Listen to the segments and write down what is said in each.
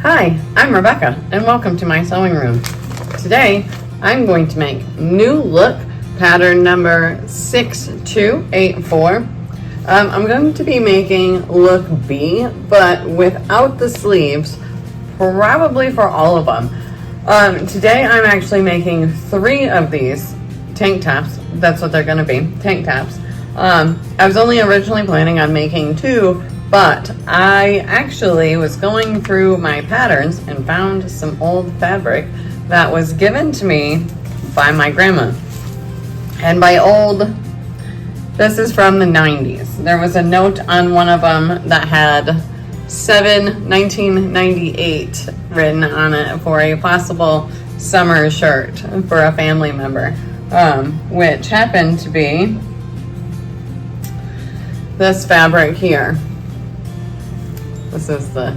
Hi, I'm Rebecca and welcome to my sewing room. Today I'm going to make new look pattern number 6284. I'm going to be making look B, but without the sleeves, probably for all of them. Today I'm actually making 3 of these tank tops. That's what they're going to be, tank tops. I was only originally planning on making 2, but I actually was going through my patterns and found some old fabric that was given to me by my grandma. And by old, this is from the 90s. There was a note on one of them that had 1998 written on it for a possible summer shirt for a family member, which happened to be this fabric here. This is the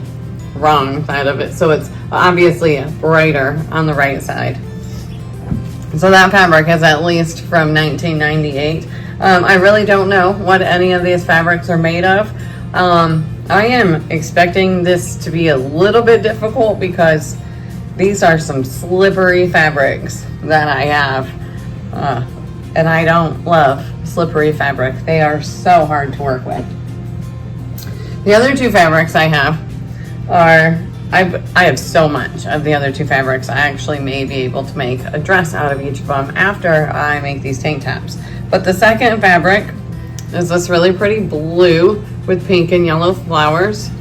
wrong side of it, so it's obviously brighter on the right side. So that fabric is at least from 1998. I really don't know what any of these fabrics are made of. I am expecting this to be a little bit difficult because these are some slippery fabrics that I have. And I don't love slippery fabric. They are so hard to work with. The other 2 fabrics I have are, I have so much of the other 2 fabrics, I actually may be able to make a dress out of each of them after I make these tank tops. But the second fabric is this really pretty blue with pink and yellow flowers.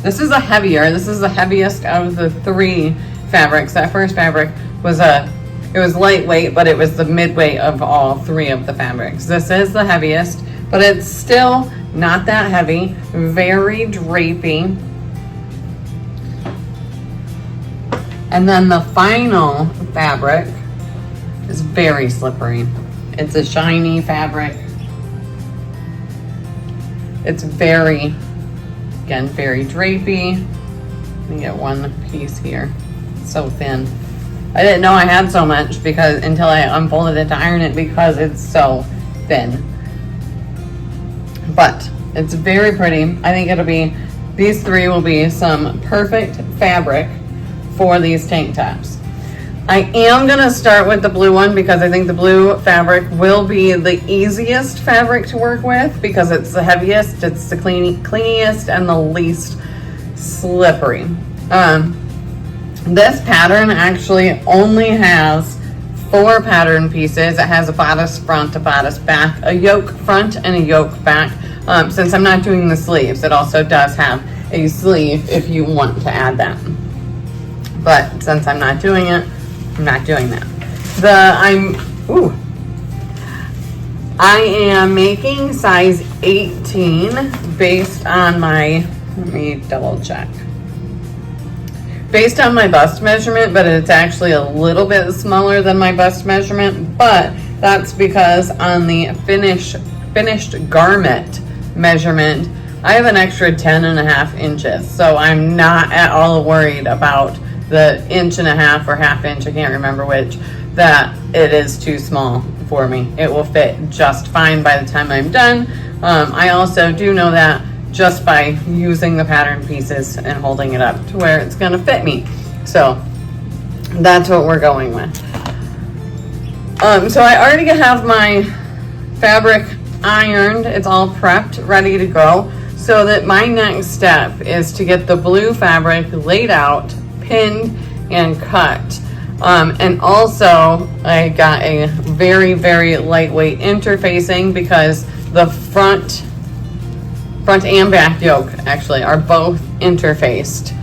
This is the heaviest of the 3 fabrics. That first fabric was it was lightweight, but it was the midweight of all 3 of the fabrics. This is the heaviest, but it's still not that heavy, very drapey. And then the final fabric is very slippery. It's a shiny fabric. It's very drapey. Let me get one piece here. It's so thin. I didn't know I had so much until I unfolded it to iron it because it's so thin. But it's very pretty. I think these 3 will be some perfect fabric for these tank tops. I am gonna start with the blue one because I think the blue fabric will be the easiest fabric to work with because it's the heaviest, it's the cleanest, and the least slippery. This pattern actually only has 4 pattern pieces. It has a bodice front, a bodice back, a yoke front, and a yoke back. Since I'm not doing the sleeves, it also does have a sleeve if you want to add that. But since I'm not doing it, I'm not doing that. I am making size 18 based on my, let me double check. Based on my bust measurement, but it's actually a little bit smaller than my bust measurement, but that's because on the finished garment measurement, I have an extra 10.5 inches. So I'm not at all worried about the 1.5 or ½ inch, I can't remember which, that it is too small for me. It will fit just fine by the time I'm done. I also do know that just by using the pattern pieces and holding it up to where it's going to fit me. So that's what we're going with. So I already have my fabric ironed. It's all prepped, ready to go. So that my next step is to get the blue fabric laid out, pinned, and cut. And also I got a very, very lightweight interfacing because the front and back yoke actually are both interfaced.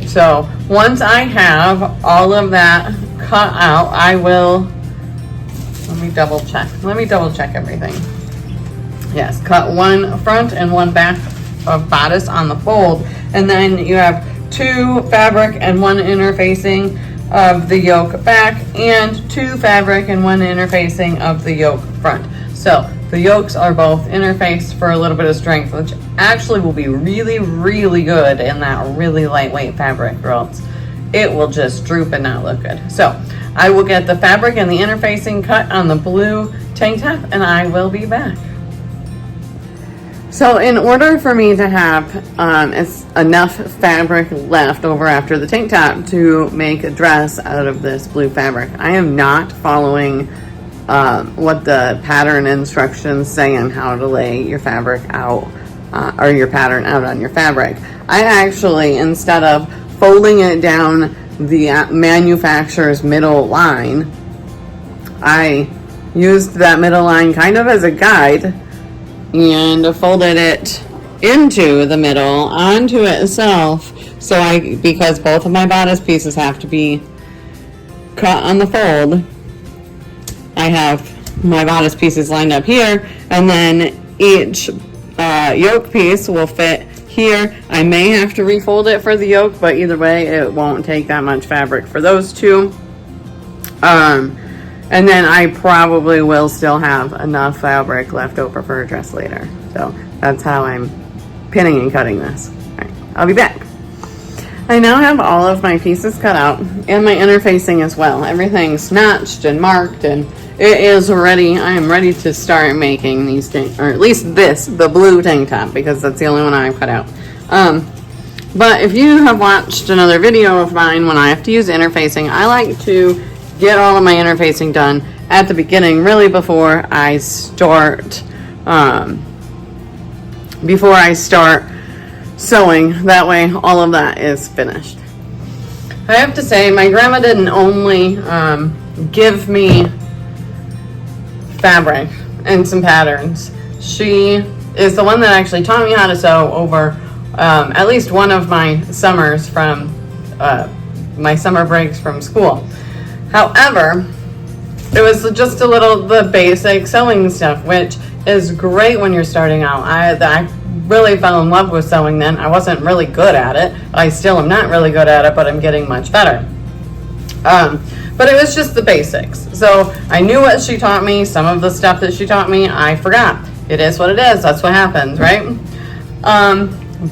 So once I have all of that cut out, I will, let me double check everything. Yes, cut one front and one back of bodice on the fold, and then you have 2 fabric and 1 interfacing of the yoke back and 2 fabric and 1 interfacing of the yoke front. So the yokes are both interfaced for a little bit of strength, which actually will be really, really good in that really lightweight fabric, or else it will just droop and not look good. So I will get the fabric and the interfacing cut on the blue tank top, and I will be back. So in order for me to have enough fabric left over after the tank top to make a dress out of this blue fabric, I am not following what the pattern instructions say on how to lay your fabric out or your pattern out on your fabric. I actually, instead of folding it down the manufacturer's middle line, I used that middle line kind of as a guide and folded it into the middle onto itself. So because both of my bodice pieces have to be cut on the fold, I have my bodice pieces lined up here, and then each yoke piece will fit here. I may have to refold it for the yoke, but either way it won't take that much fabric for those two. And then I probably will still have enough fabric left over for a dress later. So that's how I'm pinning and cutting this. All right, I'll be back. I now have all of my pieces cut out and my interfacing as well. Everything's notched and marked, and it is ready. I am ready to start making these things, or at least the blue tank top, because that's the only one I've cut out. But if you have watched another video of mine when I have to use interfacing, I like to get all of my interfacing done at the beginning, really before I start sewing. That way all of that is finished. I have to say, my grandma didn't only give me fabric and some patterns. She is the one that actually taught me how to sew over at least one of my summers from my summer breaks from school. However, it was just the basic sewing stuff, which is great when you're starting out. I really fell in love with sewing then. I wasn't really good at it. I still am not really good at it, but I'm getting much better. But it was just the basics. So I knew what she taught me. Some of the stuff that she taught me, I forgot. It is what it is. That's what happens, right?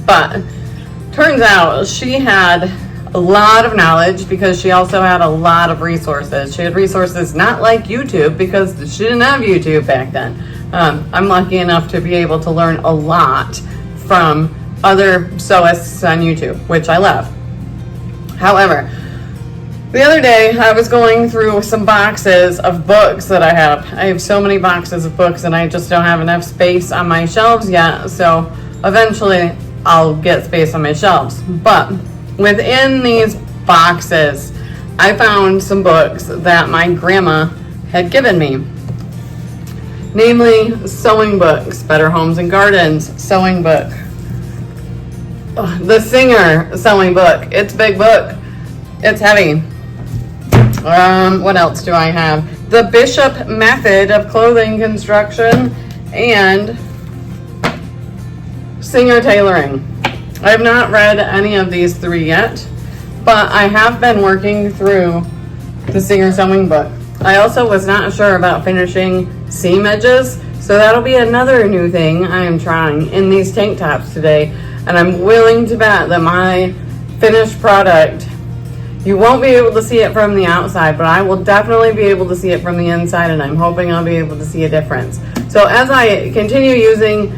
But turns out she had a lot of knowledge, because she also had a lot of resources. She had resources not like YouTube, because she didn't have YouTube back then. I'm lucky enough to be able to learn a lot from other sewists on YouTube, which I love. However, the other day I was going through some boxes of books that I have. I have so many boxes of books, and I just don't have enough space on my shelves yet. So eventually I'll get space on my shelves. But within these boxes, I found some books that my grandma had given me. Namely, sewing books, Better Homes and Gardens sewing book, the Singer sewing book. It's a big book. It's heavy. What else do I have? The Bishop Method of Clothing Construction and Singer Tailoring. I have not read any of these three yet, but I have been working through the Singer sewing book. I also was not sure about finishing seam edges, so that'll be another new thing I am trying in these tank tops today. And I'm willing to bet that my finished product, you won't be able to see it from the outside, but I will definitely be able to see it from the inside, and I'm hoping I'll be able to see a difference. So as I continue using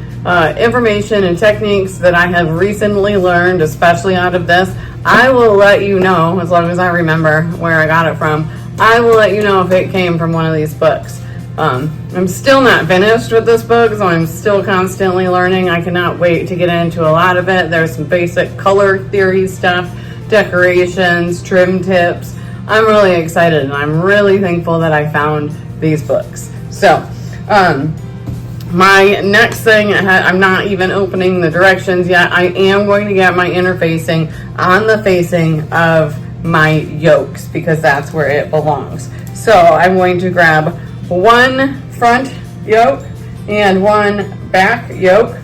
information and techniques that I have recently learned, especially out of this, I will let you know, as long as I remember where I got it from, I will let you know if it came from one of these books. I'm still not finished with this book, so I'm still constantly learning. I cannot wait to get into a lot of it. There's some basic color theory stuff, decorations, trim tips. I'm really excited, and I'm really thankful that I found these books. So, my next thing, I'm not even opening the directions yet. I am going to get my interfacing on the facing of my yokes, because that's where it belongs. So I'm going to grab one front yoke and one back yoke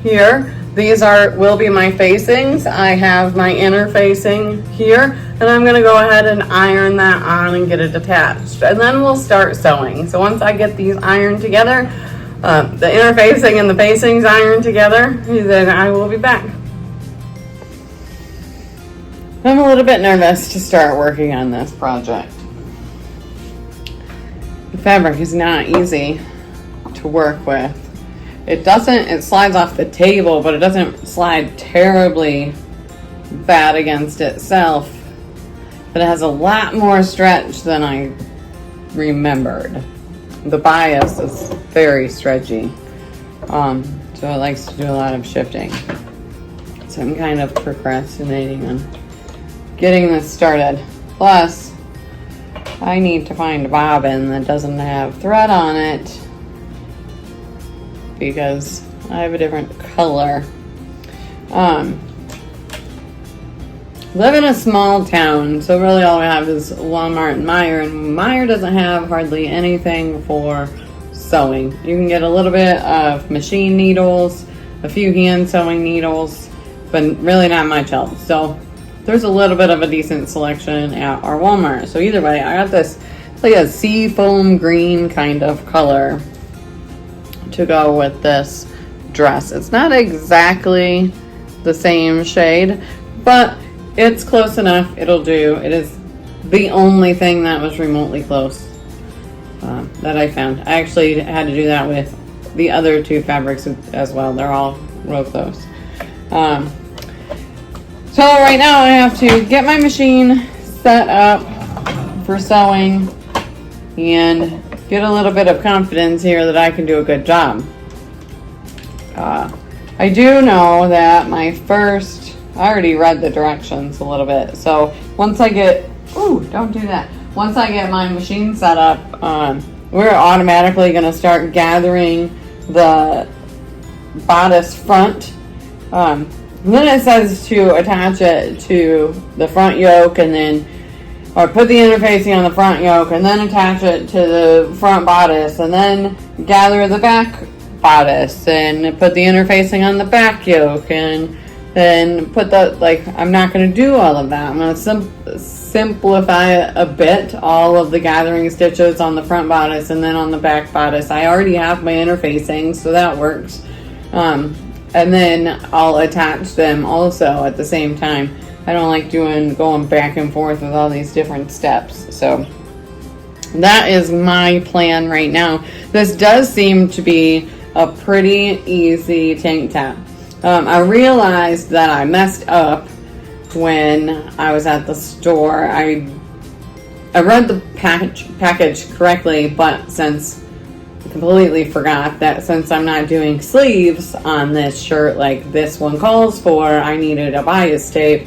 here. These will be my facings. I have my interfacing here, and I'm going to go ahead and iron that on and get it attached, and then we'll start sewing. So once I get these ironed together, the interfacing and the facings ironed together, then I will be back. I'm a little bit nervous to start working on this project. The fabric is not easy to work with. it slides off the table, but it doesn't slide terribly bad against itself. But it has a lot more stretch than I remembered. The bias is very stretchy. So it likes to do a lot of shifting. So I'm kind of procrastinating on getting this started. Plus, I need to find a bobbin that doesn't have thread on it because I have a different color. Live in a small town, so really all we have is Walmart and Meijer, and Meijer doesn't have hardly anything for sewing. You can get a little bit of machine needles, a few hand sewing needles, but really not much else. So there's a little bit of a decent selection at our Walmart. So either way, I got this like a sea foam green kind of color to go with this dress. It's not exactly the same shade, but it's close enough. It'll do. It is the only thing that was remotely close that I found. I actually had to do that with the other two fabrics as well. They're all real close. So right now I have to get my machine set up for sewing and get a little bit of confidence here that I can do a good job. I do know that I already read the directions a little bit. So once I get, don't do that. Once I get my machine set up, we're automatically going to start gathering the bodice front. And then it says to attach it to the front yoke or put the interfacing on the front yoke and then attach it to the front bodice and then gather the back bodice and put the interfacing on the back yoke and then put I'm not going to do all of that. I'm going to simplify it a bit, all of the gathering stitches on the front bodice and then on the back bodice. I already have my interfacing, so that works. And then I'll attach them also at the same time. I don't like going back and forth with all these different steps. So that is my plan right now. This does seem to be a pretty easy tank top. I realized that I messed up when I was at the store. I read the package correctly, but completely forgot that since I'm not doing sleeves on this shirt like this one calls for, I needed a bias tape.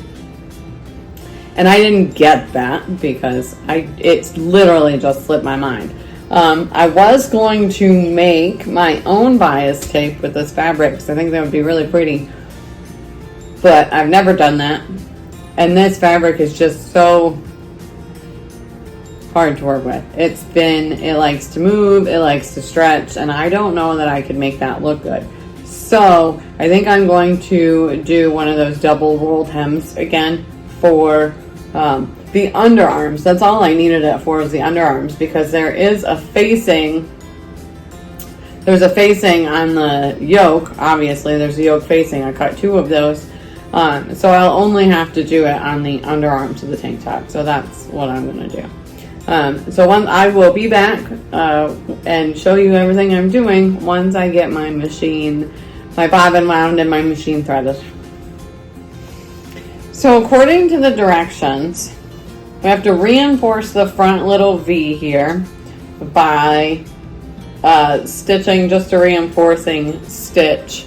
And I didn't get that because it's literally just slipped my mind. I was going to make my own bias tape with this fabric because I think that would be really pretty. But I've never done that. And this fabric is just so hard to work with. It likes to move, it likes to stretch, and I don't know that I could make that look good. So I think I'm going to do one of those double rolled hems again for the underarms. That's all I needed it for, is the underarms, because there's a facing on the yoke. Obviously there's a yoke facing. I cut two of those, so I'll only have to do it on the underarms of the tank top. So that's what I'm going to do. So I will be back and show you everything I'm doing once I get my bobbin wound and my machine threaded. So according to the directions, we have to reinforce the front little V here by stitching just a reinforcing stitch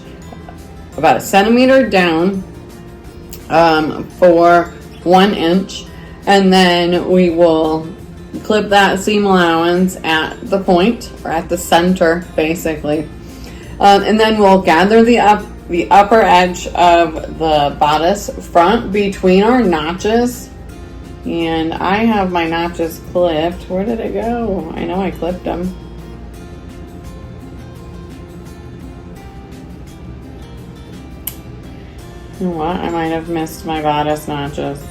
about 1 centimeter down for 1 inch, and then we will clip that seam allowance at the point, or at the center basically, and then we'll gather the upper edge of the bodice front between our notches. And I have my notches clipped. Where did it go? I know I clipped them. You know what? I might have missed my bodice notches.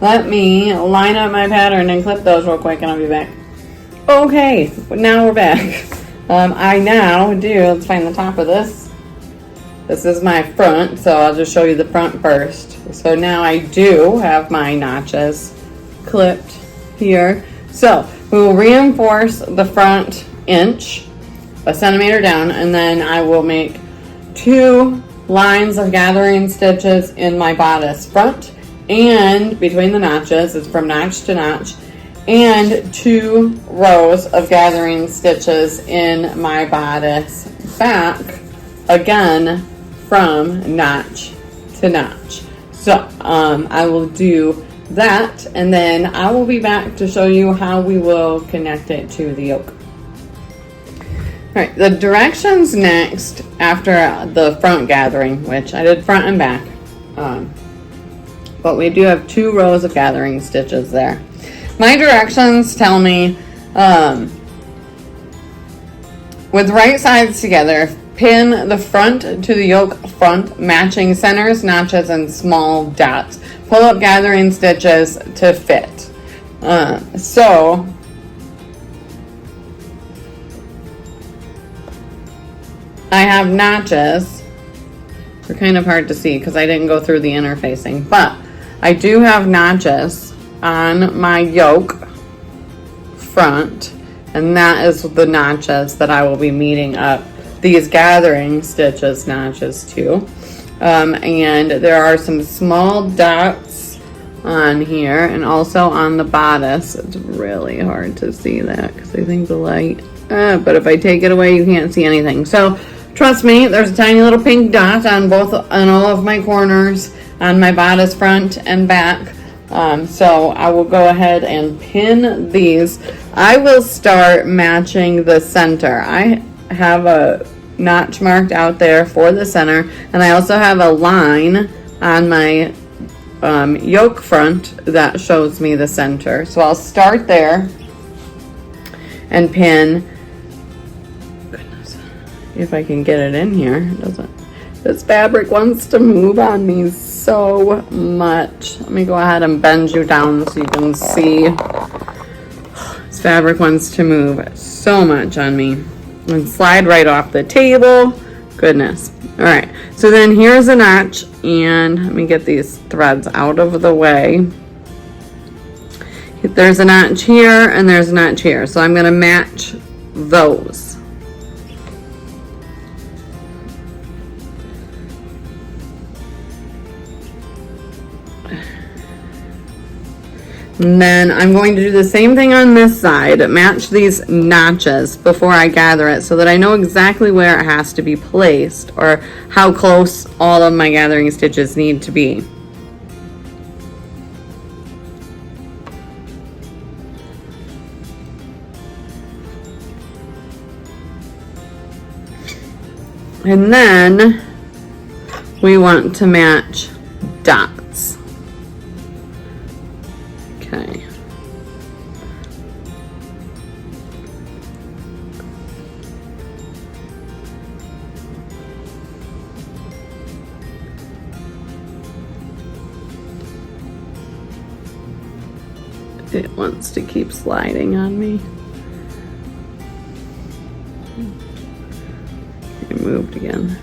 Let me line up my pattern and clip those real quick and I'll be back. Okay, now we're back. Let's find the top of this. This is my front, so I'll just show you the front first. So now I do have my notches clipped here. So we will reinforce the front inch a centimeter down, and then I will make 2 lines of gathering stitches in my bodice front and between the notches. It's from notch to notch, and 2 rows of gathering stitches in my bodice back, again from notch to notch. So I will do that, and then I will be back to show you how we will connect it to the yoke. All right, the directions next after the front gathering, which I did front and back, but we do have 2 rows of gathering stitches there. My directions tell me, with right sides together, pin the front to the yoke front, matching centers, notches, and small dots. Pull up gathering stitches to fit. So I have notches. They're kind of hard to see because I didn't go through the interfacing, but I do have notches on my yoke front, and that is the notches that I will be meeting up these gathering stitches notches to. And there are some small dots on here and also on the bodice. It's really hard to see that because I think the light, but if I take it away you can't see anything. So trust me, there's a tiny little pink dot on all of my corners on my bodice front and back. So I will go ahead and pin these. I will start matching the center. I have a notch marked out there for the center, and I also have a line on my yoke front that shows me the center. So I'll start there and pin. Goodness, if I can get it in here. It doesn't. This fabric wants to move on me so much. Let me go ahead and bend you down so you can see. This fabric wants to move so much on me. And slide right off the table. Goodness. All right, so then here's a notch, and let me get these threads out of the way. There's a notch here and there's a notch here, so I'm going to match those. And then I'm going to do the same thing on this side, match these notches before I gather it so that I know exactly where it has to be placed or how close all of my gathering stitches need to be. And then we want to match dots. Okay. It wants to keep sliding on me. It moved again.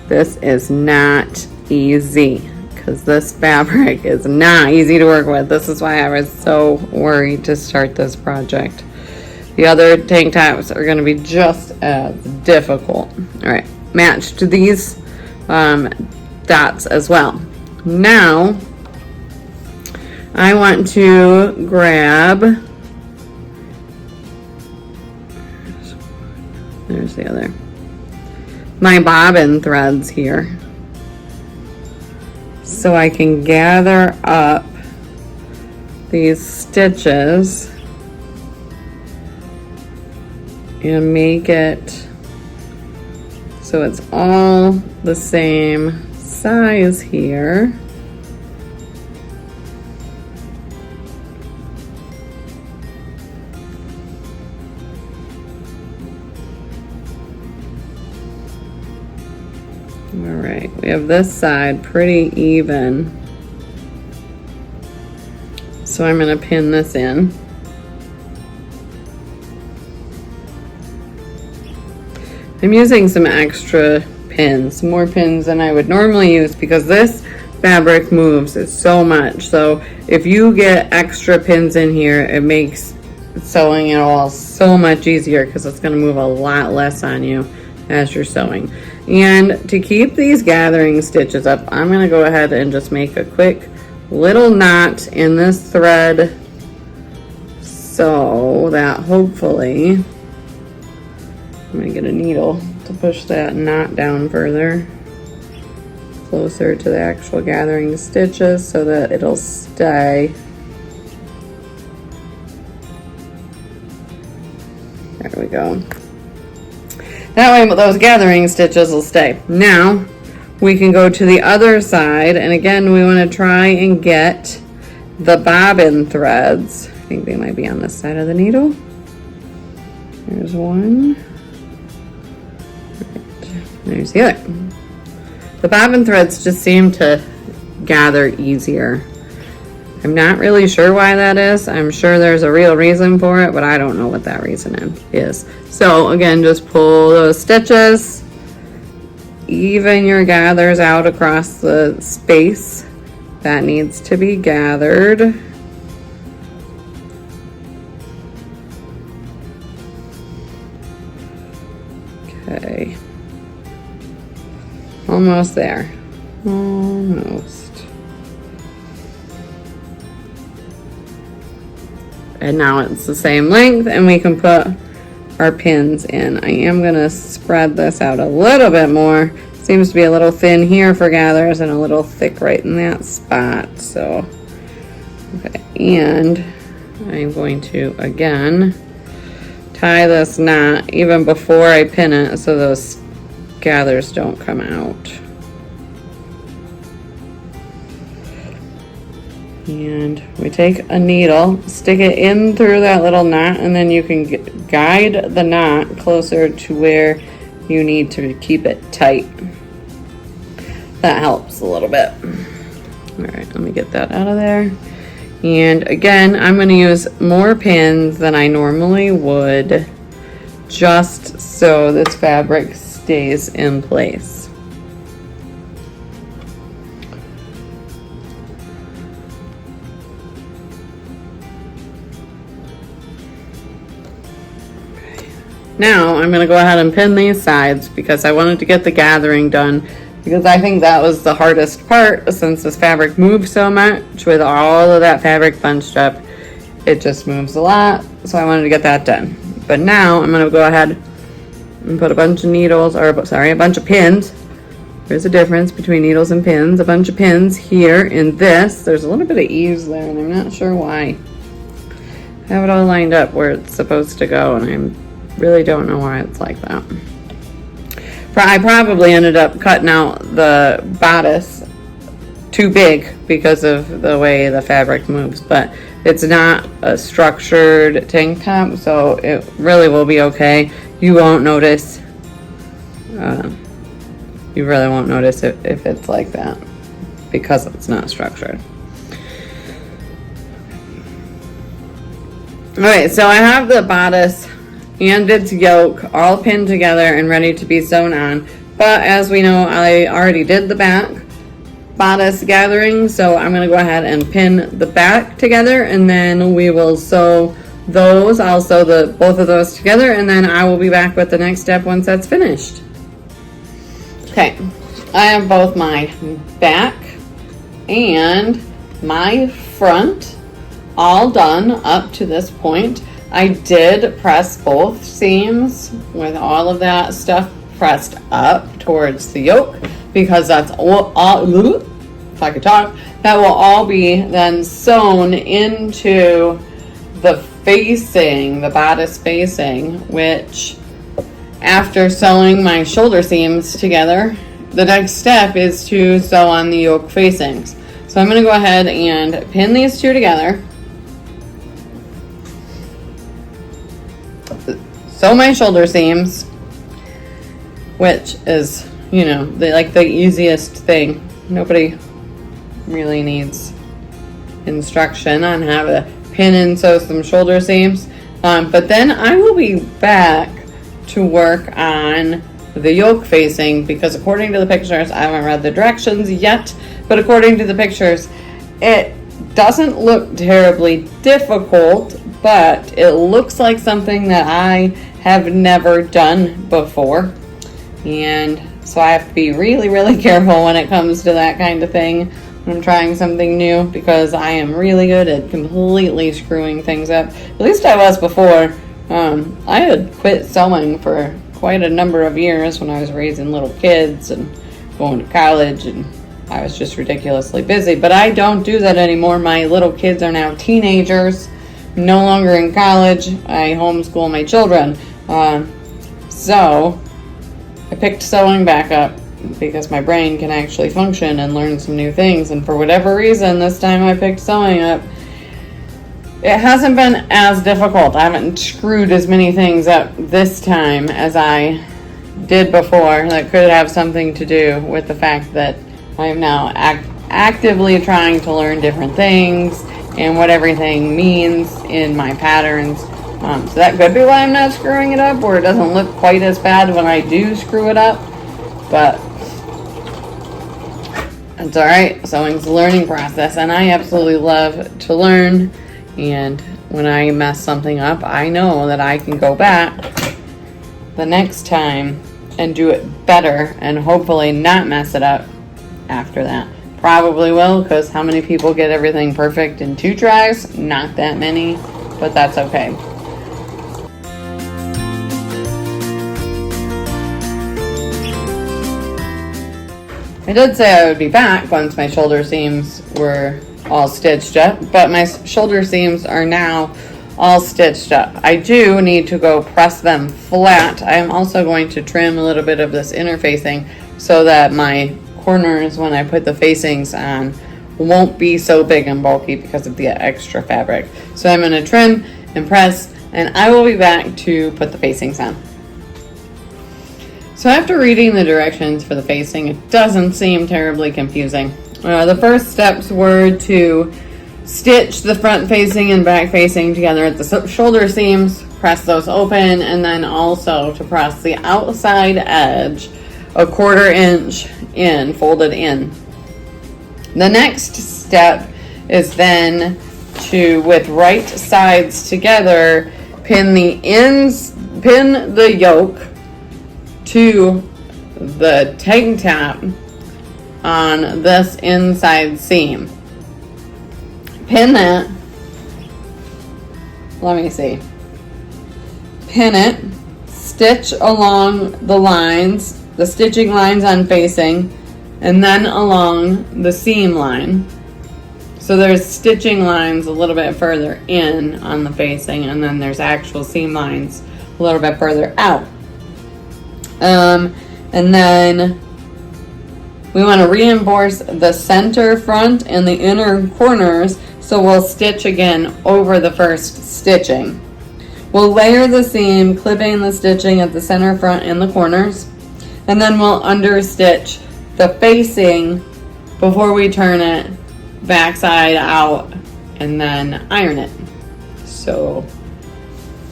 This is not easy because this fabric is not easy to work with. This is why I was so worried to start this project. The other tank tops are going to be just as difficult. All right, match to these dots as well. Now I want to grab, there's the other, my bobbin threads here, so I can gather up these stitches and make it so it's all the same size here. All right, we have this side pretty even. So I'm going to pin this in. I'm using some extra pins, more pins than I would normally use because this fabric moves so much. So if you get extra pins in here, it makes sewing it all so much easier because it's going to move a lot less on you as you're sewing. And to keep these gathering stitches up, I'm going to go ahead and just make a quick little knot in this thread so that hopefully, I'm going to get a needle to push that knot down further, closer to the actual gathering stitches so that it'll stay. There we go. That way those gathering stitches will stay. Now we can go to the other side, and again we want to try and get the bobbin threads. I think they might be on this side of the needle. There's one. Right. There's the other. The bobbin threads just seem to gather easier. I'm not really sure why that is. I'm sure there's a real reason for it, but I don't know what that reason is. So again, just pull those stitches, even your gathers out across the space that needs to be gathered. Okay. Almost there. Almost. And now it's the same length and we can put our pins in. I am going to spread this out a little bit more. Seems to be a little thin here for gathers and a little thick right in that spot. So, okay, and I'm going to again tie this knot even before I pin it so those gathers don't come out. And we take a needle, stick it in through that little knot, and then you can guide the knot closer to where you need to keep it tight. That helps a little bit. All right, let me get that out of there. And again, I'm going to use more pins than I normally would, just so this fabric stays in place. Now I'm going to go ahead and pin these sides because I wanted to get the gathering done, because I think that was the hardest part since this fabric moves so much with all of that fabric bunched up. It just moves a lot, so I wanted to get that done. But now I'm going to go ahead and put a bunch of needles, or sorry, a bunch of pins. There's a difference between needles and pins. A bunch of pins here in this. There's a little bit of ease there and I'm not sure why. I have it all lined up where it's supposed to go and I'm really don't know why it's like that. I probably ended up cutting out the bodice too big because of the way the fabric moves, but it's not a structured tank top, so it really will be okay. You won't notice. You really won't notice if it's like that because it's not structured. Alright, so I have the bodice and its yoke all pinned together and ready to be sewn on, but as we know, I already did the back bodice gathering, so I'm going to go ahead and pin the back together and then we will sew those. I'll sew both of those together and then I will be back with the next step once that's finished. Okay, I have both my back and my front all done up to this point. I did press both seams with all of that stuff pressed up towards the yoke because that's all if I could talk, that will all be then sewn into the facing, the bodice facing, which after sewing my shoulder seams together, the next step is to sew on the yoke facings. So I'm going to go ahead and pin these two together. Sew my shoulder seams, which is, you know, the easiest thing. Nobody really needs instruction on how to pin and sew some shoulder seams. But then I will be back to work on the yoke facing because according to the pictures, I haven't read the directions yet, but according to the pictures, it doesn't look terribly difficult, but it looks like something that I have never done before. And so I have to be really, really careful when it comes to that kind of thing. I'm trying something new because I am really good at completely screwing things up. At least I was before. I had quit sewing for quite a number of years when I was raising little kids and going to college, and I was just ridiculously busy. But I don't do that anymore. My little kids are now teenagers, no longer in college. I homeschool my children. So I picked sewing back up because my brain can actually function and learn some new things. And for whatever reason, this time I picked sewing up. It hasn't been as difficult. I haven't screwed as many things up this time as I did before. That could have something to do with the fact that I am now actively trying to learn different things and what everything means in my patterns. So that could be why I'm not screwing it up, or it doesn't look quite as bad when I do screw it up. But it's alright. Sewing's a learning process, and I absolutely love to learn. And when I mess something up, I know that I can go back the next time and do it better and hopefully not mess it up after that. Probably will, because how many people get everything perfect in 2 tries? Not that many, but that's okay. I did say I would be back once my shoulder seams were all stitched up, but my shoulder seams are now all stitched up. I do need to go press them flat. I am also going to trim a little bit of this interfacing so that my corners, when I put the facings on, won't be so big and bulky because of the extra fabric. So I'm going to trim and press, and I will be back to put the facings on. So after reading the directions for the facing, it doesn't seem terribly confusing. The first steps were to stitch the front facing and back facing together at the shoulder seams, press those open, and then also to press the outside edge a 1/4 inch in, folded in. The next step is then to, with right sides together, pin the yoke to the tank top on this inside seam. Pin that. Let me see. Pin it. Stitch along the lines, the stitching lines on facing, and then along the seam line. So there's stitching lines a little bit further in on the facing, and then there's actual seam lines a little bit further out. And then we want to reinforce the center front and the inner corners, so we'll stitch again over the first stitching. We'll layer the seam, clipping the stitching at the center front and the corners, and then we'll understitch the facing before we turn it backside out and then iron it. So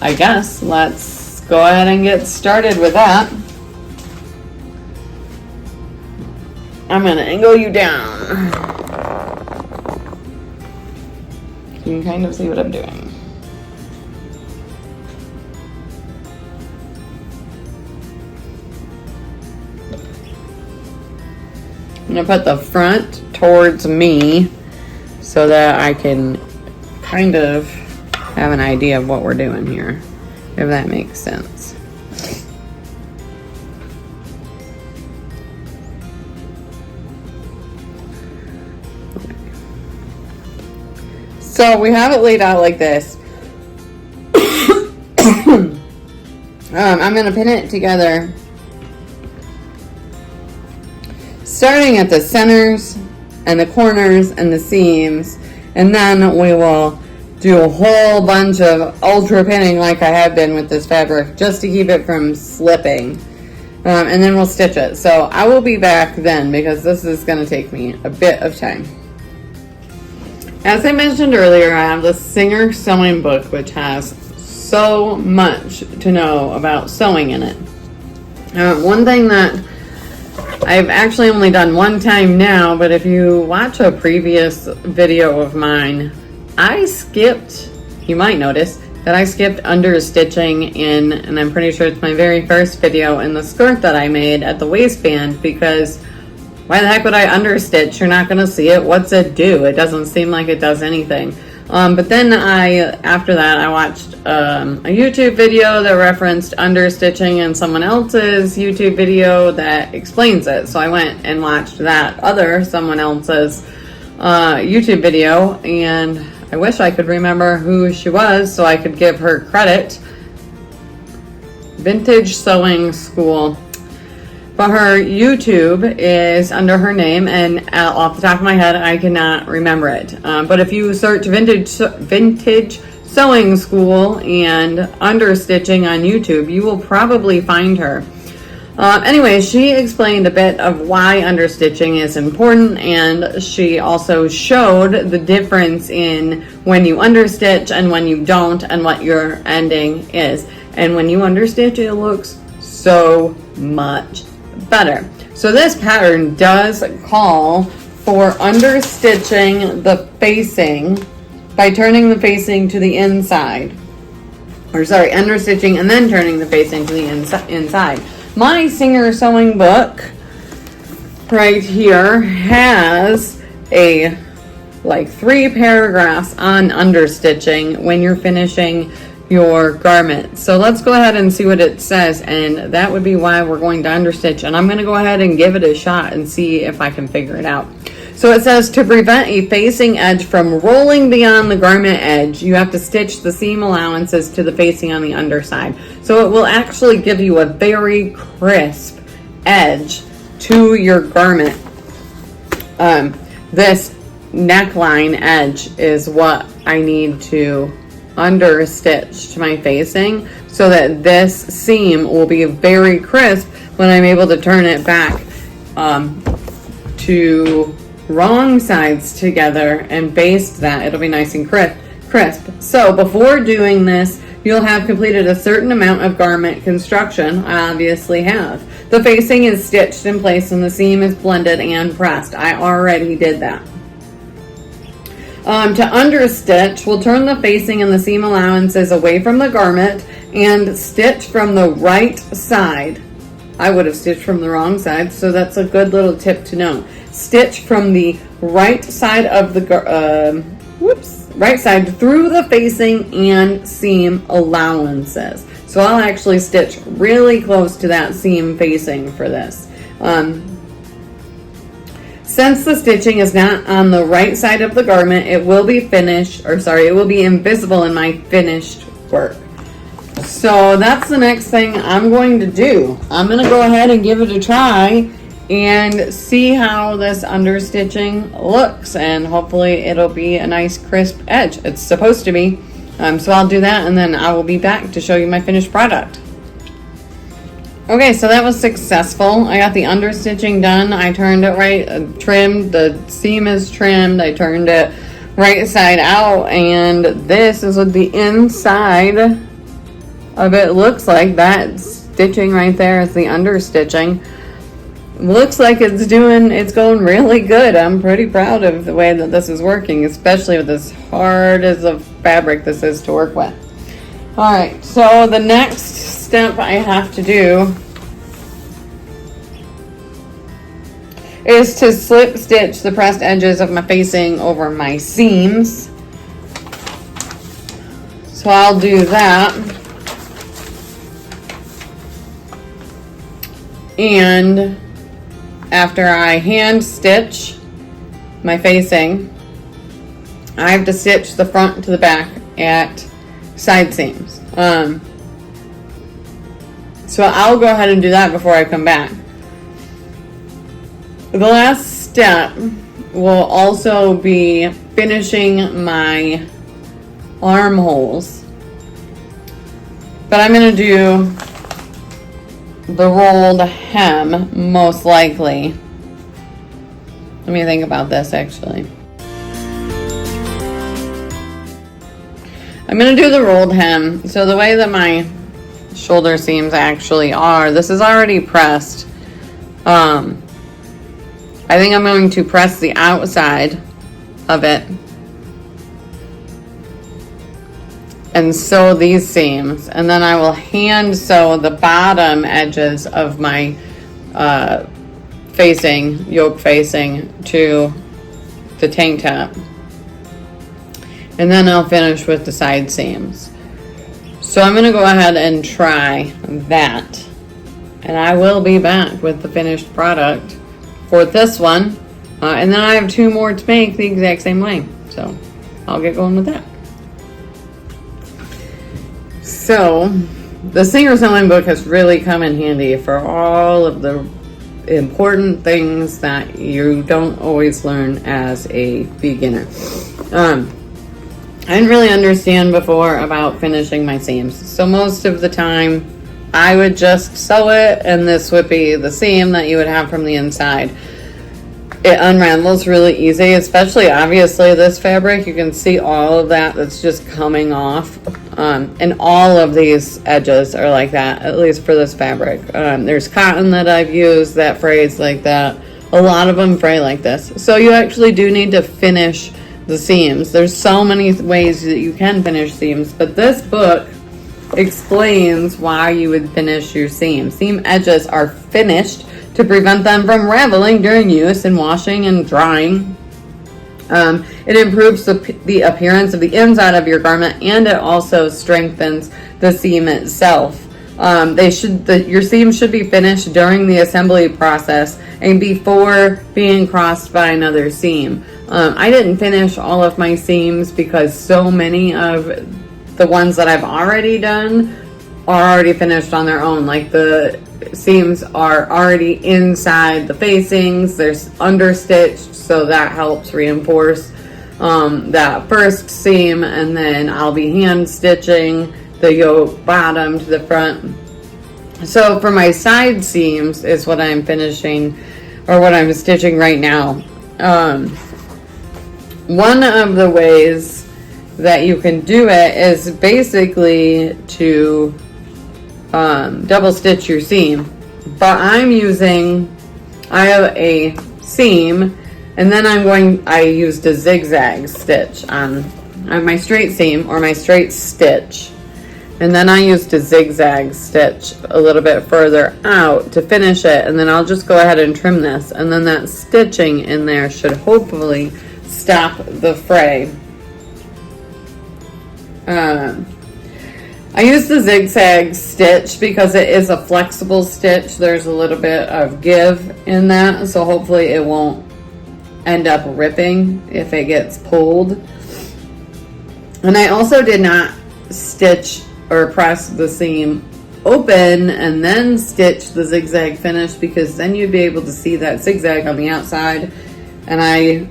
I guess let's go ahead and get started with that. I'm going to angle you down. You can kind of see what I'm doing. I'm going to put the front towards me so that I can kind of have an idea of what we're doing here, if that makes sense. So we have it laid out like this. I'm going to pin it together, starting at the centers and the corners and the seams, and then we will do a whole bunch of ultra pinning like I have been with this fabric, just to keep it from slipping, and then we'll stitch it. So I will be back then, because this is going to take me a bit of time. As I mentioned earlier, I have the Singer Sewing Book, which has so much to know about sewing in it. One thing that I've actually only done one time now, but if you watch a previous video of mine, I skipped you might notice that I skipped under stitching in, and I'm pretty sure it's my very first video, in the skirt that I made at the waistband, because why the heck would I understitch? You're not going to see it. What's it do? It doesn't seem like it does anything. But then after that, I watched a YouTube video that referenced understitching and someone else's YouTube video that explains it. So I went and watched someone else's YouTube video, and I wish I could remember who she was so I could give her credit. Vintage Sewing School. But her YouTube is under her name, and off the top of my head, I cannot remember it. But if you search Vintage Sewing School and understitching on YouTube, you will probably find her. Anyway, she explained a bit of why understitching is important, and she also showed the difference in when you understitch and when you don't, and what your ending is. And when you understitch, it looks so much better. So this pattern does call for understitching the facing by turning the facing to the inside. Understitching and then turning the facing to the inside. My Singer sewing book right here has like 3 paragraphs on understitching when you're finishing your garment. So let's go ahead and see what it says, and that would be why we're going to understitch, and I'm going to go ahead and give it a shot and see if I can figure it out. So it says, to prevent a facing edge from rolling beyond the garment edge, you have to stitch the seam allowances to the facing on the underside. So it will actually give you a very crisp edge to your garment. This neckline edge is what I need to understitch to my facing, so that this seam will be very crisp when I'm able to turn it back to wrong sides together and baste that. It'll be nice and crisp. So before doing this, you'll have completed a certain amount of garment construction. I obviously have. The facing is stitched in place and the seam is blended and pressed. I already did that. To understitch, we'll turn the facing and the seam allowances away from the garment and stitch from the right side. I would have stitched from the wrong side, so that's a good little tip to know. Stitch from the right side of the right side through the facing and seam allowances. So I'll actually stitch really close to that seam facing for this. Since the stitching is not on the right side of the garment, it will be it will be invisible in my finished work. So that's the next thing I'm going to do. I'm going to go ahead and give it a try and see how this understitching looks, and hopefully it'll be a nice crisp edge. It's supposed to be. So I'll do that, and then I will be back to show you my finished product. Okay, so that was successful. I got the understitching done. I turned it right, trimmed, the seam is trimmed. I turned it right side out, and this is what the inside of it looks like. That stitching right there is the understitching. Looks like it's going really good. I'm pretty proud of the way that this is working, especially with as hard as a fabric this is to work with. All right, so the next step I have to do is to slip stitch the pressed edges of my facing over my seams. So I'll do that. And after I hand stitch my facing, I have to stitch the front to the back at side seams. So I'll go ahead and do that before I come back. The last step will also be finishing my armholes. But I'm going to do the rolled hem most likely. Let me think about this actually. I'm going to do the rolled hem. So the way that my shoulder seams actually are, this is already pressed. I think I'm going to press the outside of it and sew these seams, and then I will hand sew the bottom edges of my yoke facing to the tank top, and then I'll finish with the side seams. So I'm going to go ahead and try that, and I will be back with the finished product for this one, and then I have 2 more to make the exact same way, so I'll get going with that. So the singer sewing book has really come in handy for all of the important things that you don't always learn as a beginner. I didn't really understand before about finishing my seams, so most of the time I would just sew it, and this would be the seam that you would have from the inside. It unravels really easy, especially obviously this fabric. You can see all of that's just coming off, and all of these edges are like that, at least for this fabric. There's cotton that I've used that frays like that. A lot of them fray like this, so you actually do need to finish the seams. There's so many ways that you can finish seams, but this book explains why you would finish your seams. Seam edges are finished to prevent them from raveling during use and washing and drying. It improves the appearance of the inside of your garment, and it also strengthens the seam itself. Your seam should be finished during the assembly process and before being crossed by another seam. I didn't finish all of my seams because so many of the ones that I've already done are already finished on their own. Like the seams are already inside the facings, there's understitched, so that helps reinforce that first seam, and then I'll be hand stitching the yoke bottom to the front. So for my side seams is what I'm finishing, or what I'm stitching right now. One of the ways that you can do it is basically to double stitch your seam, but I have a seam, and then I used a zigzag stitch on my straight seam, or my straight stitch, and then I used a zigzag stitch a little bit further out to finish it, and then I'll just go ahead and trim this, and then that stitching in there should hopefully stop the fray. I use the zigzag stitch because it is a flexible stitch. There's a little bit of give in that, so hopefully it won't end up ripping if it gets pulled. And I also did not stitch or press the seam open and then stitch the zigzag finish, because then you'd be able to see that zigzag on the outside, and I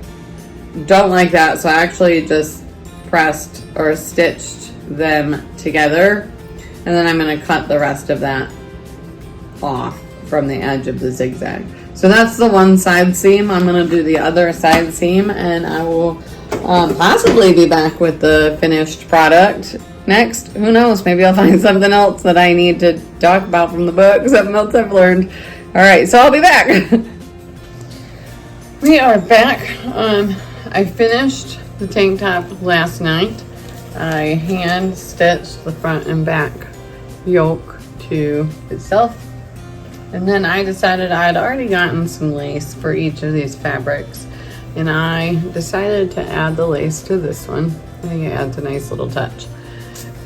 don't like that, so I actually just pressed or stitched them together, and then I'm going to cut the rest of that off from the edge of the zigzag. So that's the one side seam. I'm going to do the other side seam, and I will possibly be back with the finished product next. Who knows, maybe I'll find something else that I need to talk about from the book, something else I've learned. All right, so I'll be back. We are back. I finished the tank top last night. I hand stitched the front and back yoke to itself, and then I decided I had already gotten some lace for each of these fabrics, and I decided to add the lace to this one. I think it adds a nice little touch.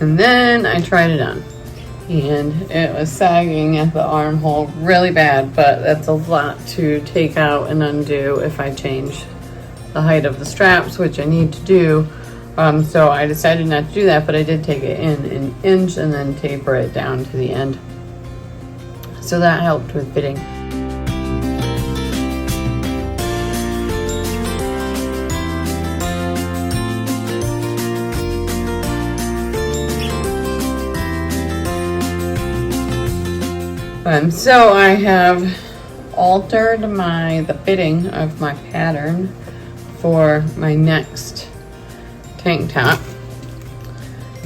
And then I tried it on, and it was sagging at the armhole really bad, but that's a lot to take out and undo if I change the height of the straps, which I need to do. So I decided not to do that, but I did take it in an inch and then taper it down to the end. So that helped with fitting. So I have altered the fitting of my pattern for my next tank top.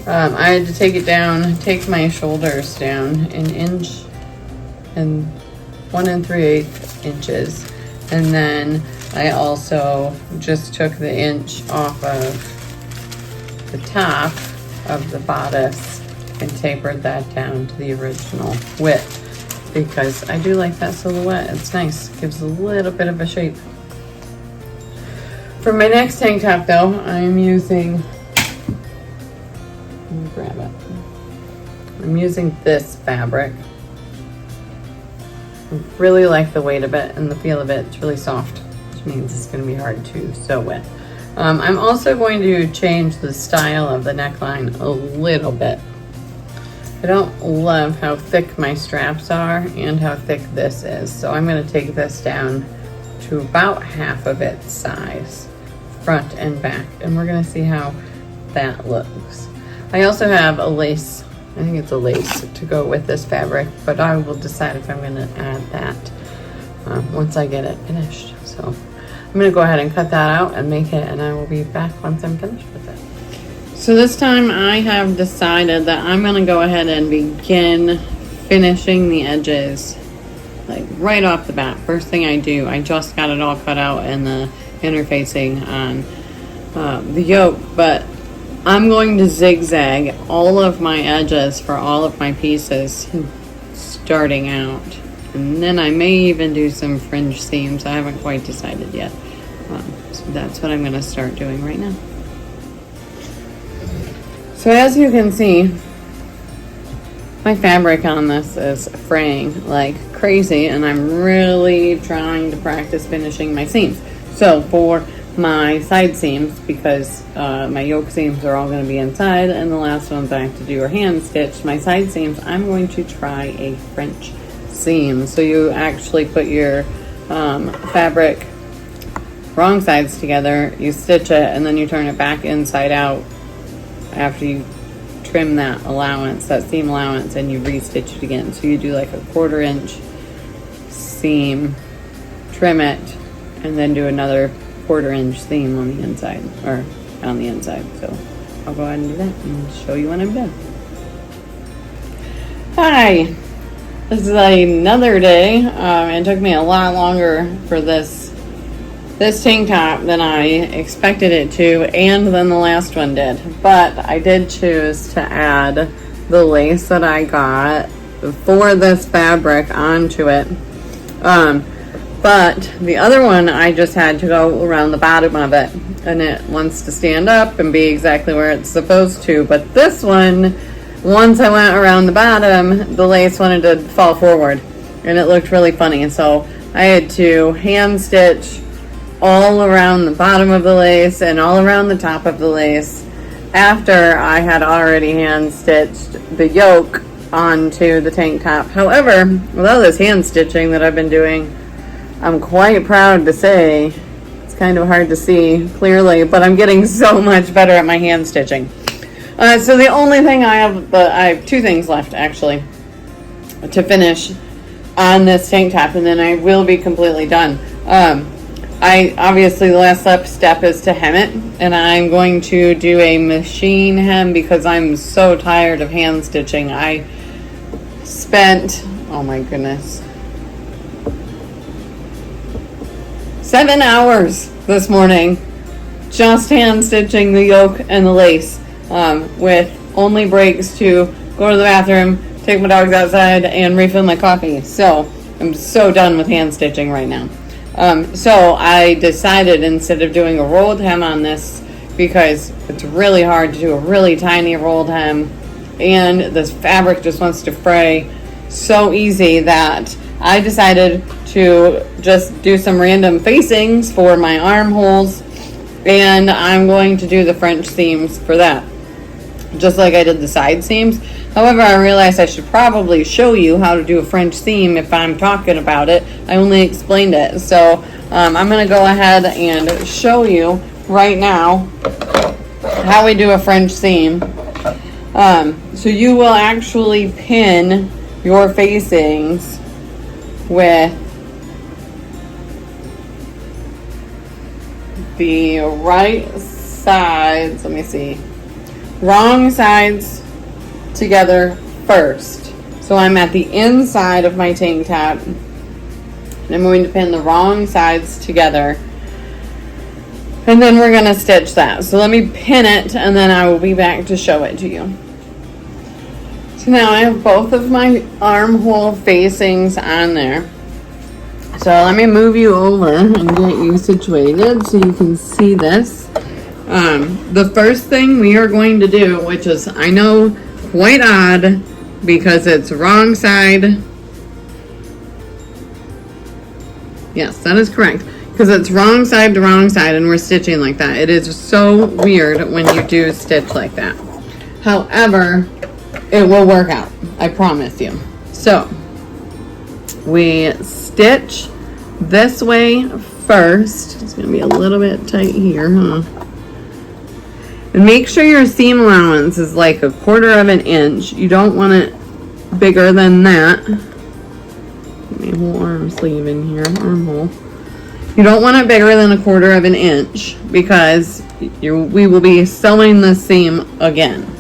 I had to take my shoulders down an inch and 1 3/8 inches, and then I also just took the inch off of the top of the bodice and tapered that down to the original width because I do like that silhouette. It's nice, gives a little bit of a shape. For my next tank top though, I'm using, let me grab it. I'm using this fabric. I really like the weight of it and the feel of it. It's really soft, which means it's going to be hard to sew with. I'm also going to change the style of the neckline a little bit. I don't love how thick my straps are and how thick this is, so I'm going to take this down to about half of its size, front and back, and we're going to see how that looks. I also have a lace, I think it's a lace, to go with this fabric, but I will decide if I'm going to add that once I get it finished. So I'm going to go ahead and cut that out and make it, and I will be back once I'm finished with it. So this time I have decided that I'm going to go ahead and begin finishing the edges like right off the bat. First thing I do, I just got it all cut out and the interfacing on the yoke, but I'm going to zigzag all of my edges for all of my pieces starting out, and then I may even do some fringe seams. I haven't quite decided yet, so that's what I'm going to start doing right now. So as you can see, my fabric on this is fraying like crazy, and I'm really trying to practice finishing my seams. So for my side seams, because my yoke seams are all going to be inside and the last ones I have to do are hand stitched, my side seams, I'm going to try a French seam. So you actually put your fabric wrong sides together, you stitch it, and then you turn it back inside out after you trim that allowance, that seam allowance, and you re-stitch it again. So you do like a 1/4 inch seam, trim it, and then do another 1/4 inch seam on the inside, or on the inside. So I'll go ahead and do that and show you when I'm done. Hi, this is another day. It took me a lot longer for this tank top than I expected it to, and than the last one did. But I did choose to add the lace that I got for this fabric onto it. But the other one, I just had to go around the bottom of it, and it wants to stand up and be exactly where it's supposed to. But this one, once I went around the bottom, the lace wanted to fall forward, and it looked really funny. So I had to hand stitch all around the bottom of the lace and all around the top of the lace after I had already hand stitched the yoke onto the tank top. However, with all this hand stitching that I've been doing, I'm quite proud to say, it's kind of hard to see clearly, but I'm getting so much better at my hand stitching. So the only thing I have 2 things left actually to finish on this tank top, and then I will be completely done. Obviously the last step is to hem it, and I'm going to do a machine hem because I'm so tired of hand stitching. I spent, oh my goodness, 7 hours this morning just hand stitching the yoke and the lace, with only breaks to go to the bathroom, take my dogs outside, and refill my coffee. So I'm so done with hand stitching right now. So I decided, instead of doing a rolled hem on this, because it's really hard to do a really tiny rolled hem, and this fabric just wants to fray so easy, that I decided to just do some random facings for my armholes, and I'm going to do the French seams for that, just like I did the side seams. However, I realized I should probably show you how to do a French seam if I'm talking about it. I only explained it. So I'm going to go ahead and show you right now how we do a French seam. So you will actually pin your facings with the right sides, let me see, wrong sides together first. So I'm at the inside of my tank top, and I'm going to pin the wrong sides together And then we're going to stitch that. So let me pin it and then I will be back to show it to you. So now I have both of my armhole facings on there. So let me move you over and get you situated so you can see this. The first thing we are going to do, which is, I know, quite odd because it's wrong side. Yes, that is correct. Because it's wrong side to wrong side and we're stitching like that. It is so weird when you do stitch like that. However, it will work out. I promise you. So, we stitch this way first. It's going to be a little bit tight here, huh? And make sure your seam allowance is like 1/4 of an inch. You don't want it bigger than that. Get my whole arm sleeve in here, armhole. You don't want it bigger than 1/4 of an inch because we will be sewing the seam again.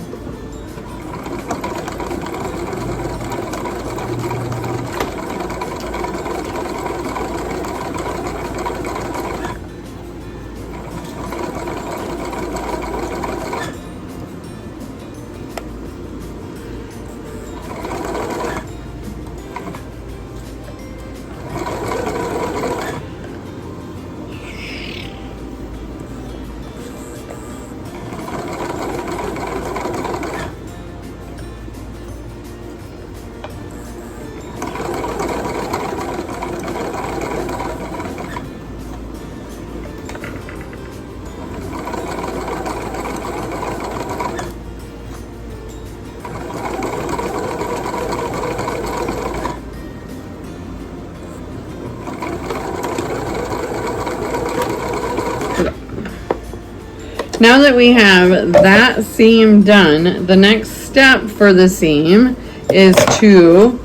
Now that we have that seam done, the next step for the seam is to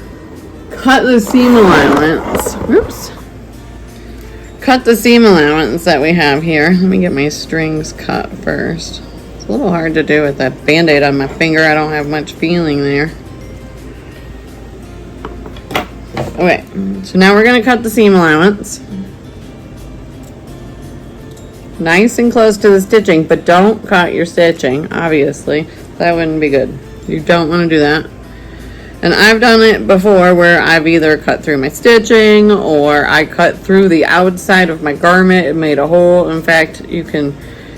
cut the seam allowance. Oops. Cut the seam allowance that we have here. Let me get my strings cut first. It's a little hard to do with that band-aid on my finger. I don't have much feeling there. Okay, so now we're going to cut the seam allowance. Nice and close to the stitching, but don't cut your stitching, obviously. That wouldn't be good. You don't want to do that. And I've done it before where I've either cut through my stitching or I cut through the outside of my garment and made a hole. In fact, you can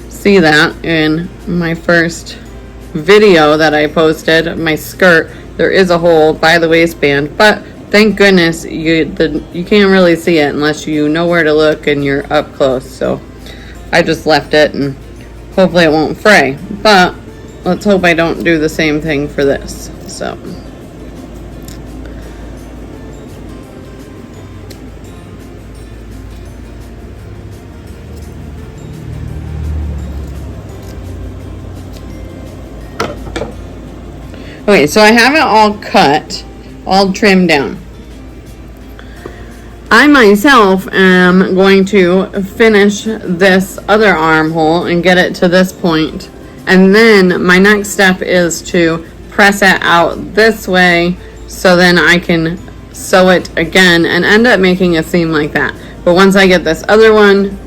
see that in my first video that I posted, my skirt. There is a hole by the waistband, but thank goodness you can't really see it unless you know where to look and you're up close. So I just left it and hopefully it won't fray. But let's hope I don't do the same thing for this. So. Okay, so I have it all cut, all trimmed down. I myself am going to finish this other armhole and get it to this point. And then my next step is to press it out this way so then I can sew it again and end up making a seam like that. But once I get this other one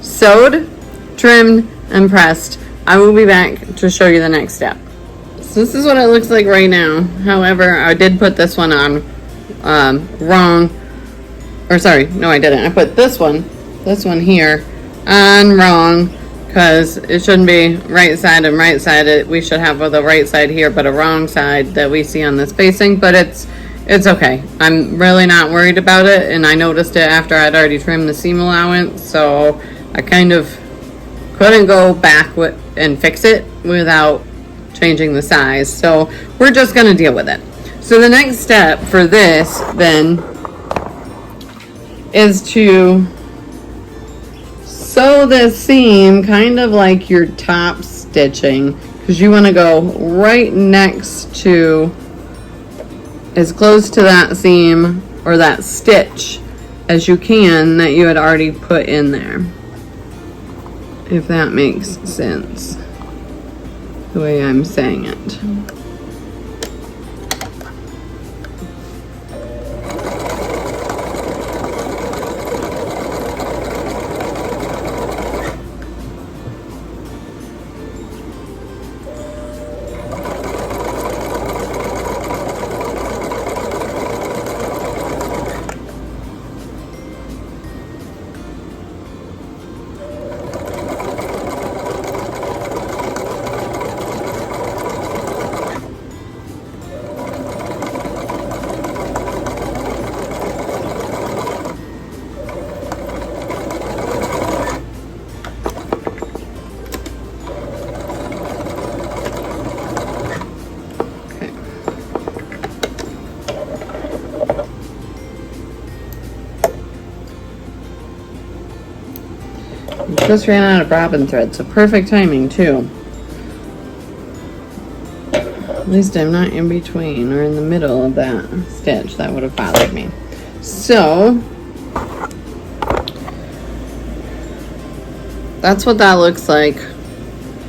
sewed, trimmed, and pressed, I will be back to show you the next step. So this is what it looks like right now. However, I did put this one on wrong. Or sorry, no I didn't. I put this one here on wrong because it shouldn't be right side and right side. We should have the right side here, but a wrong side that we see on this facing. But it's okay. I'm really not worried about it, and I noticed it after I'd already trimmed the seam allowance, so I kind of couldn't go back and fix it without changing the size. So we're just going to deal with it. So the next step for this then is to sew this seam kind of like your top stitching, because you want to go right next to, as close to that seam or that stitch as you can that you had already put in there, if that makes sense the way I'm saying it. Just ran out of bobbin thread, so perfect timing too. At least I'm not in between or in the middle of that stitch. That would have bothered me. So that's what that looks like.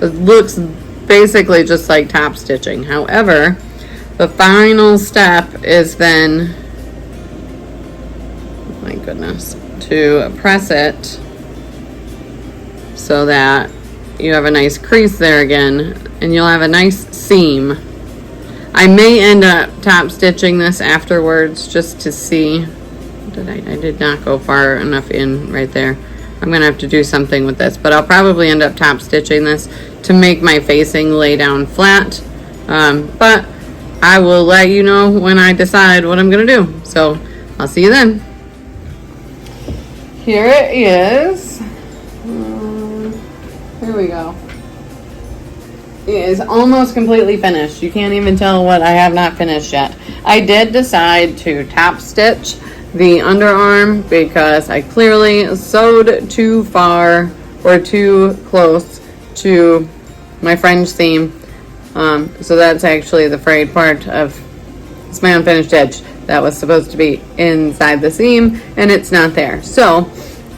It looks basically just like top stitching. However, the final step is then, oh my goodness, to press it so that you have a nice crease there again, and you'll have a nice seam. I may end up top stitching this afterwards just to see. I did not go far enough in right there. I'm going to have to do something with this, but I'll probably end up top stitching this to make my facing lay down flat. But I will let you know when I decide what I'm going to do. So I'll see you then. Here it is. Here we go. It is almost completely finished. You can't even tell what I have not finished yet. I did decide to top stitch the underarm because I clearly sewed too far or too close to my fringe seam. So that's actually the frayed part of it's my unfinished edge that was supposed to be inside the seam, and it's not there. So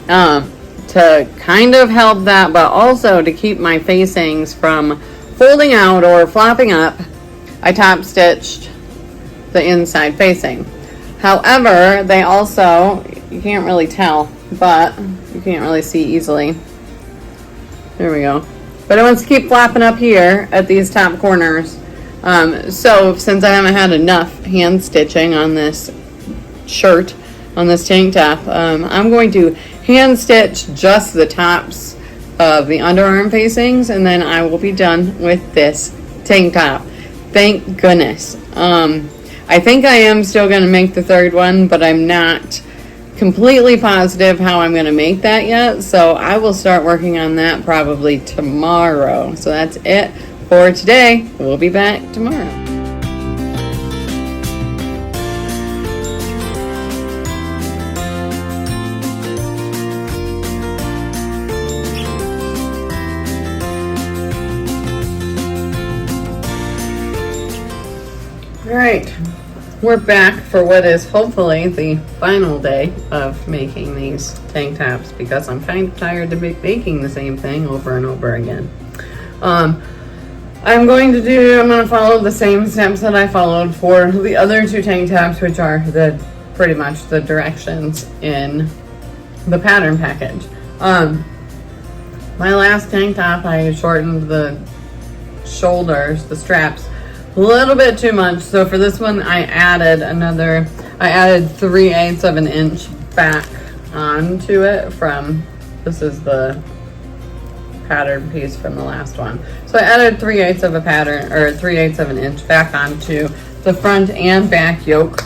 to kind of help that, but also to keep my facings from folding out or flopping up, I top stitched the inside facing. However, they also, you can't really tell, but you can't really see easily. There we go. But it wants to keep flopping up here at these top corners. So since I haven't had enough hand stitching on this shirt, on this tank top, I'm going to hand stitch just the tops of the underarm facings, and then I will be done with this tank top. Thank goodness. I think I am still going to make the third one, but I'm not completely positive how I'm going to make that yet. So I will start working on that probably tomorrow. So that's it for today. We'll be back tomorrow. All right, we're back for what is hopefully the final day of making these tank tops because I'm kind of tired of making the same thing over and over again. I'm going to follow the same steps that I followed for the other two tank tops, which are pretty much the directions in the pattern package. My last tank top, I shortened the shoulders, the straps, a little bit too much. So for this one, I added 3/8 of an inch back onto it from, this is the pattern piece from the last one. So I added 3/8 of a pattern, or 3/8 of an inch back onto the front and back yoke.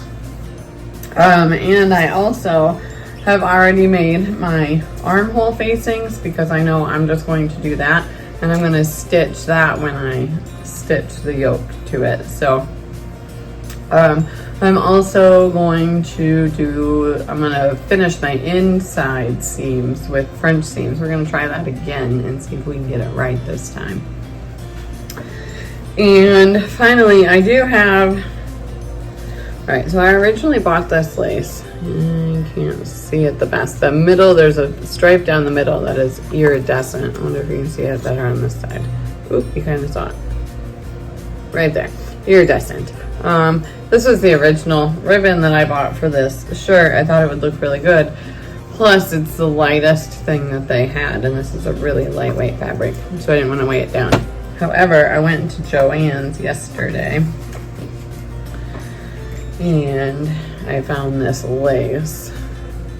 And I also have already made my armhole facings because I know I'm just going to do that, and I'm going to stitch that when I stitch the yoke to it. So I'm also going to I'm going to finish my inside seams with French seams. We're going to try that again and see if we can get it right this time. And finally, I do have, all right, so I originally bought this lace. I can't see it the best. The middle, there's a stripe down the middle that is iridescent. I wonder if you can see it better on this side. Oop, you kind of saw it. Right there, iridescent. This was the original ribbon that I bought for this shirt. I thought it would look really good. Plus, it's the lightest thing that they had, and this is a really lightweight fabric, so I didn't want to weigh it down. However, I went to JoAnn's yesterday, and I found this lace,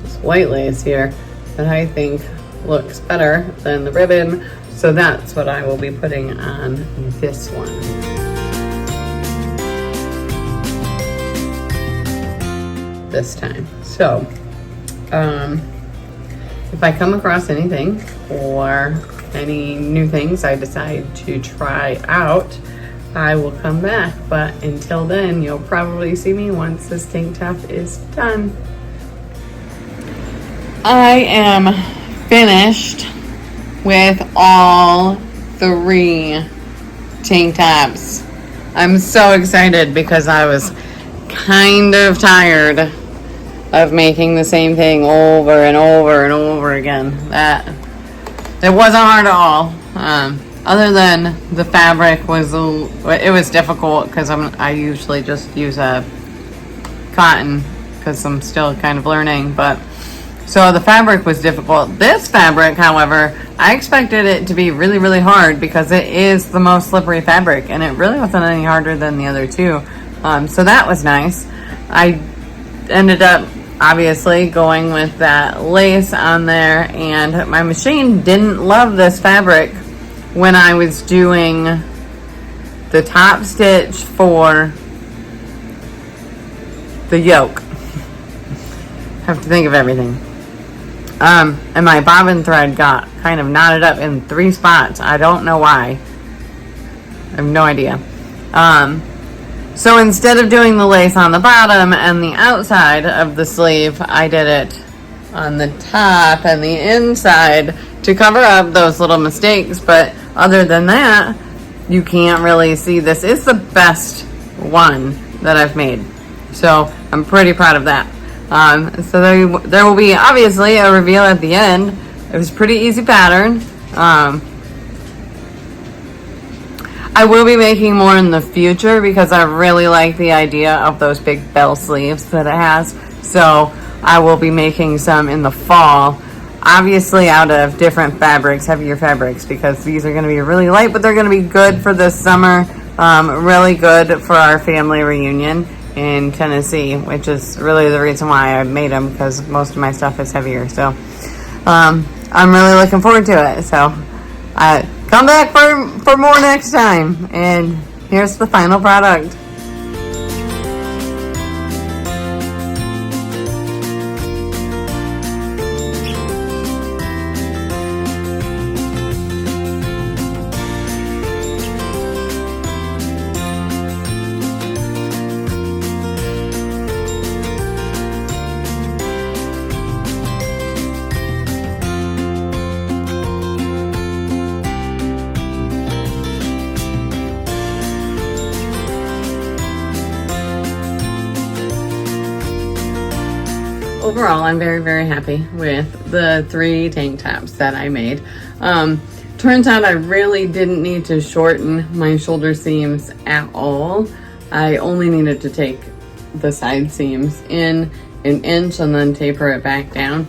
this white lace here, that I think looks better than the ribbon, so that's what I will be putting on this one. This time. So if I come across anything or any new things I decide to try out, I will come back, but until then you'll probably see me once this tank top is done. I am finished with all 3 tank tops. I'm so excited because I was kind of tired of making the same thing over and over and over again. It wasn't hard at all. Other than the fabric it was difficult because I usually just use a cotton because I'm still kind of learning, but so the fabric was difficult. This fabric, however, I expected it to be really, really hard because it is the most slippery fabric, and it really wasn't any harder than the other 2. So that was nice. I ended up obviously going with that lace on there, and my machine didn't love this fabric when I was doing the top stitch for the yoke. Have to think of everything. And my bobbin thread got kind of knotted up in 3 spots. I don't know why. I have no idea. So instead of doing the lace on the bottom and the outside of the sleeve, I did it on the top and the inside to cover up those little mistakes. But other than that, you can't really see. This is the best one that I've made. So I'm pretty proud of that. So there will be obviously a reveal at the end. It was a pretty easy pattern. I will be making more in the future because I really like the idea of those big bell sleeves that it has. So I will be making some in the fall, obviously out of different fabrics, heavier fabrics, because these are going to be really light, but they're going to be good for this summer. Really good for our family reunion in Tennessee, which is really the reason why I made them, because most of my stuff is heavier. So I'm really looking forward to it. So come back for more next time. And here's the final product. Overall, I'm very, very happy with the 3 tank tops that I made. Turns out I really didn't need to shorten my shoulder seams at all. I only needed to take the side seams in an inch and then taper it back down.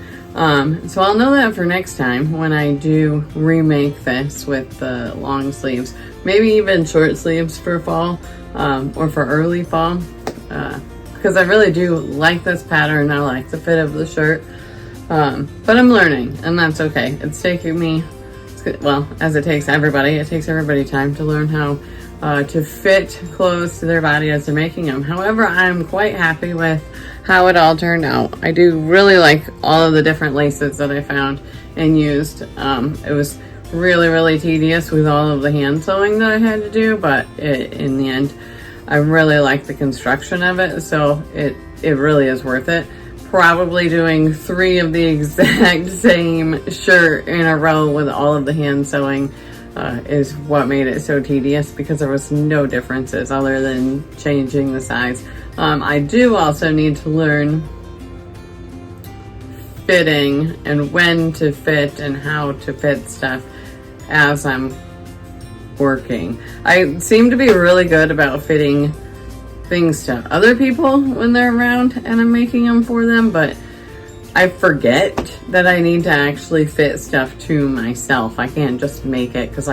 So I'll know that for next time when I do remake this with the long sleeves, maybe even short sleeves for fall, or for early fall. Because I really do like this pattern. I like the fit of the shirt. But I'm learning, and that's okay. It's taking me, well, as it takes everybody time to learn how to fit clothes to their body as they're making them. However, I'm quite happy with how it all turned out. I do really like all of the different laces that I found and used. It was really, really tedious with all of the hand sewing that I had to do, but in the end, I really like the construction of it, so it really is worth it. Probably doing 3 of the exact same shirt in a row with all of the hand sewing is what made it so tedious, because there was no differences other than changing the size. I do also need to learn fitting and when to fit and how to fit stuff as I'm working. I seem to be really good about fitting things to other people when they're around and I'm making them for them, but I forget that I need to actually fit stuff to myself. I can't just make it because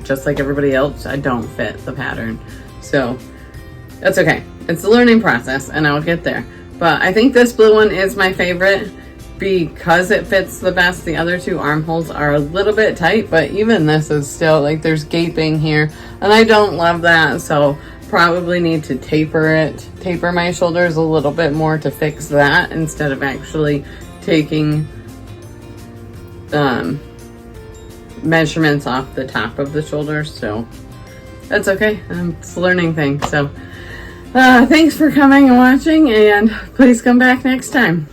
just like everybody else, I don't fit the pattern. So that's okay. It's a learning process and I'll get there. But I think this blue one is my favorite because it fits the best. The other 2 armholes are a little bit tight, but even this is still, like, there's gaping here, and I don't love that, so probably need to taper my shoulders a little bit more to fix that instead of actually taking measurements off the top of the shoulders. So that's okay. It's a learning thing. So thanks for coming and watching, and please come back next time.